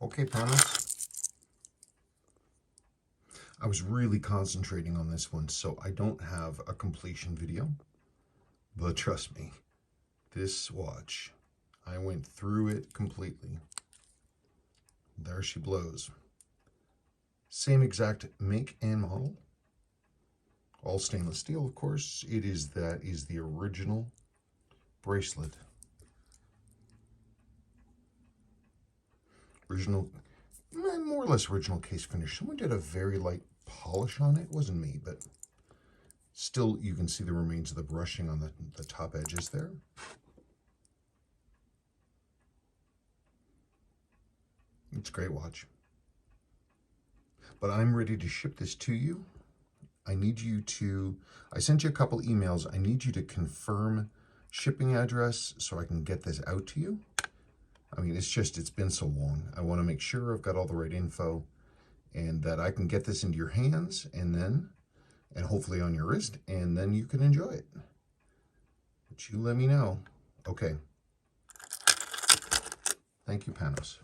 Okay, Panos. I was really concentrating on this one, so I don't have a completion video. But trust me, this watch, I went through it completely. There she blows. Same exact make and model. All stainless steel, of course. That is the original bracelet. Original, more or less original case finish. Someone did a very light polish on it. It wasn't me, but still you can see the remains of the brushing on the top edges there. It's a great watch. But I'm ready to ship this to you. I sent you a couple emails. I need you to confirm shipping address so I can get this out to you. I mean, it's been so long. I want to make sure I've got all the right info and that I can get this into your hands and hopefully on your wrist, and then you can enjoy it. But you let me know. Okay. Thank you, Panos.